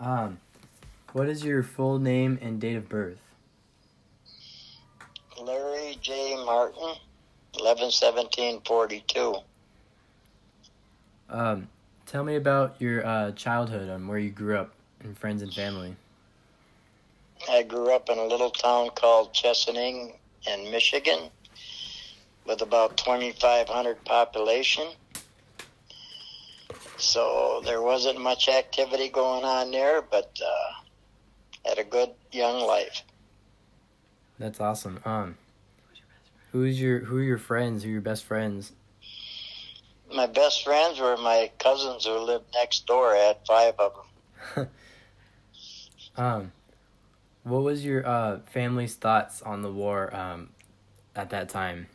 Um, what is your full name and date of birth? Larry J. Martin, 11/17/42. Um, Tell me about your childhood and where you grew up and friends and family. I grew up in a little town called Chesaning in Michigan with about 2,500 population. So there wasn't much activity going on there, but had a good young life. That's awesome. Who are your friends? Who are your best friends? My best friends were my cousins who lived next door. I had 5 of them. What was your family's thoughts on the war at that time?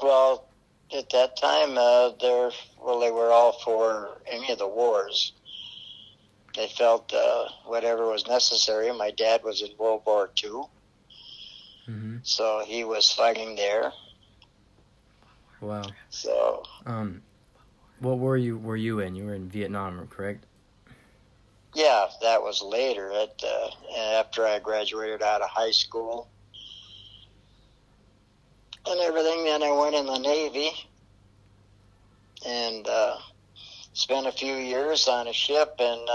Well, at that time, they were all for any of the wars. They felt whatever was necessary. My dad was in World War II, so he was fighting there. Wow. So, what were you in? You were in Vietnam, correct? yeah, that was later. After I graduated out of high school and everything, then I went in the Navy and spent a few years on a ship, and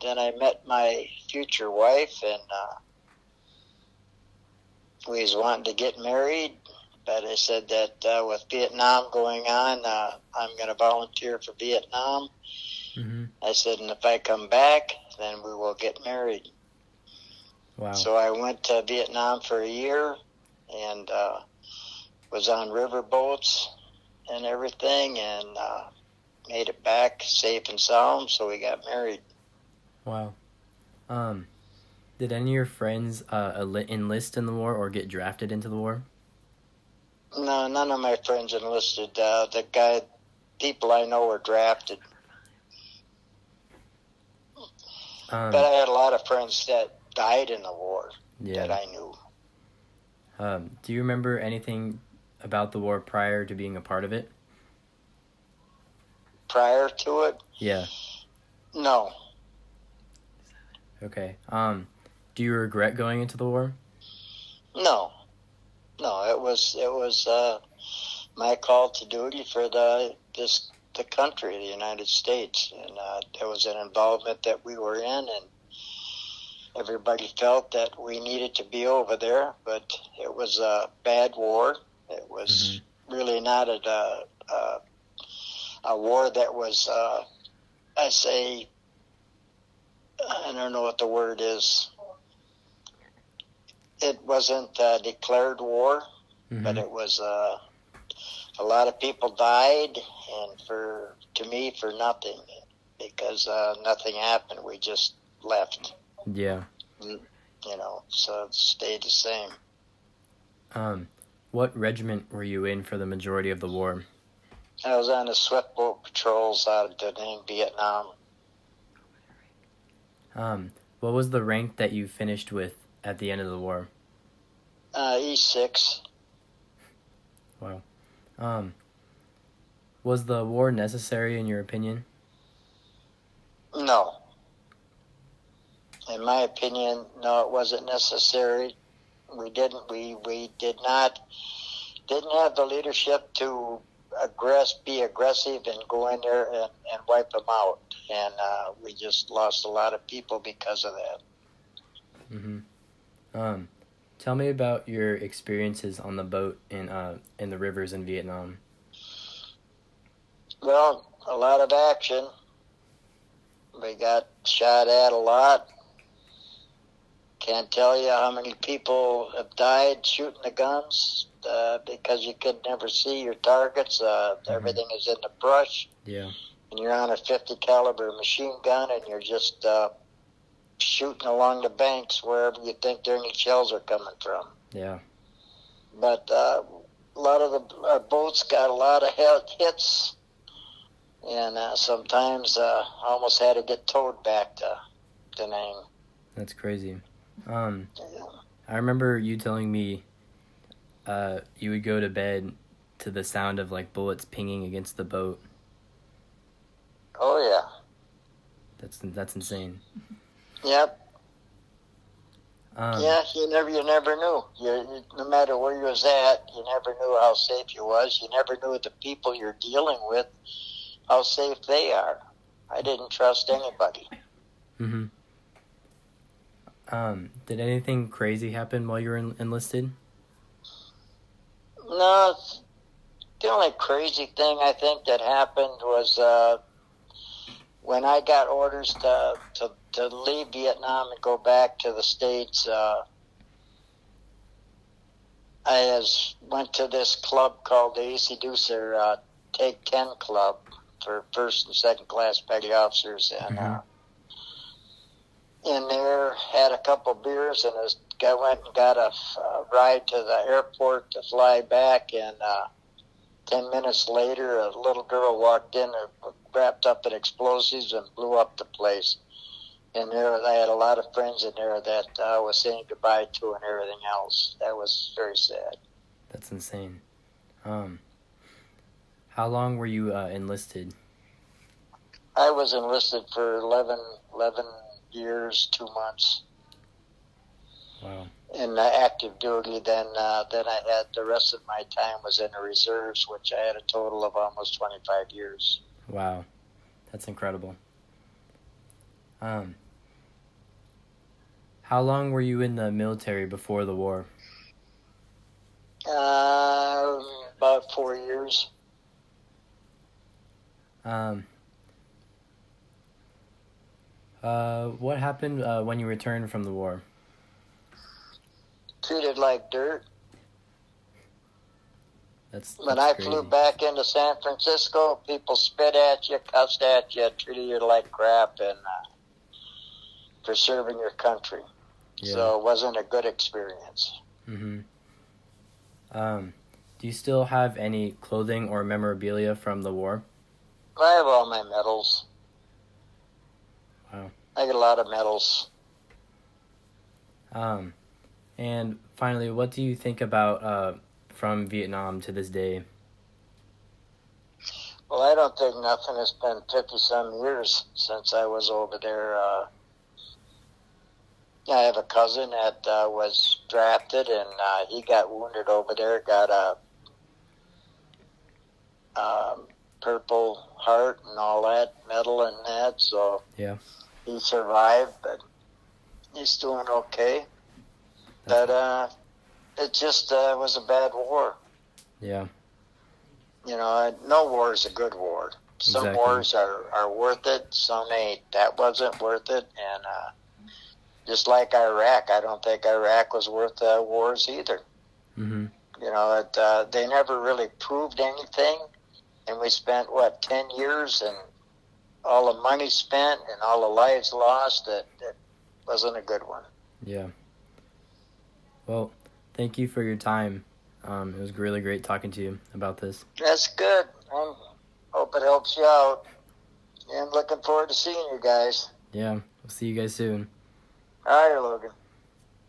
then I met my future wife, and we was wanting to get married, but I said that with Vietnam going on, I'm going to volunteer for Vietnam. I said, and if I come back, then we will get married. Wow. So I went to Vietnam for a year and was on river boats and everything, and made it back safe and sound, so we got married. Wow. Did any of your friends enlist in the war or get drafted into the war? No, none of my friends enlisted. People I know were drafted. But I had a lot of friends that died in the war that I knew. Do you remember anything about the war prior to being a part of it? Prior to it? Yeah. No. Okay. Do you regret going into the war? No. It was my call to duty for the country, the United States, and there was an involvement that we were in, and everybody felt that we needed to be over there, but it was a bad war. It was really not a war that was, I don't know what the word is. It wasn't a declared war, but it was a lot of people died, and to me, for nothing, because nothing happened. We just left. Yeah. So it stayed the same. What regiment were you in for the majority of the war? I was on the swift boat patrols out of Da Nang, Vietnam. What was the rank that you finished with at the end of the war? E6. Wow. Was the war necessary in your opinion? No. In my opinion, no, it wasn't necessary. Didn't have the leadership to be aggressive and go in there and wipe them out. And we just lost a lot of people because of that. Tell me about your experiences on the boat in the rivers in Vietnam. Well, a lot of action. We got shot at a lot. Can't tell you how many people have died shooting the guns because you could never see your targets. Everything is in the brush. Yeah. And you're on a 50 caliber machine gun, and you're just shooting along the banks wherever you think any shells are coming from. Yeah. But a lot of our boats got a lot of hits, and sometimes almost had to get towed back to Da Nang. That's crazy. I remember you telling me you would go to bed to the sound of like bullets pinging against the boat. Oh yeah. That's insane. Yep. Um, Yeah, you never knew. No matter where you was at, you never knew how safe you was. You never knew the people you're dealing with, how safe they are. I didn't trust anybody. mhm. Did anything crazy happen while you were enlisted? No, the only crazy thing I think that happened was when I got orders to leave Vietnam and go back to the States. Went to this club called the AC Deucer Take 10 Club for first and second class petty officers, and in there had a couple beers, and this guy went and got a ride to the airport to fly back, and 10 minutes later a little girl walked in wrapped up in explosives and blew up the place. And there I had a lot of friends in there that I was saying goodbye to and everything else. That was very sad. That's insane. How long were you enlisted? I was enlisted for 11 years, 2 months. Wow. In active duty. Then I had the rest of my time was in the reserves, which I had a total of almost 25 years. Wow. That's incredible. How long were you in the military before the war? About 4 years. What happened when you returned from the war? Treated like dirt. That's when I crazy. flew back into San Francisco, people spit at you, cussed at you, treated you like crap, and for serving your country. Yeah. So it wasn't a good experience. Mm-hmm. Do you still have any clothing or memorabilia from the war? I have all my medals. Wow. I get a lot of medals. And finally, what do you think about from Vietnam to this day? Well, I don't think nothing. It's been 50-some years since I was over there. I have a cousin that was drafted, and he got wounded over there, got a Purple Heart and all that, medal and that, so yeah, he survived, but he's doing okay. But it just was a bad war. Yeah. You know, no war is a good war. Some Exactly. wars are worth it, some ain't. That wasn't worth it, and just like Iraq, I don't think Iraq was worth wars either. Mm-hmm. You know, they never really proved anything, and we spent, 10 years, and all the money spent and all the lives lost, that wasn't a good one. Yeah. Well, thank you for your time. It was really great talking to you about this. That's good. I hope it helps you out. And looking forward to seeing you guys. Yeah, we'll see you guys soon. All right, Logan.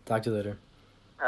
Talk to you later.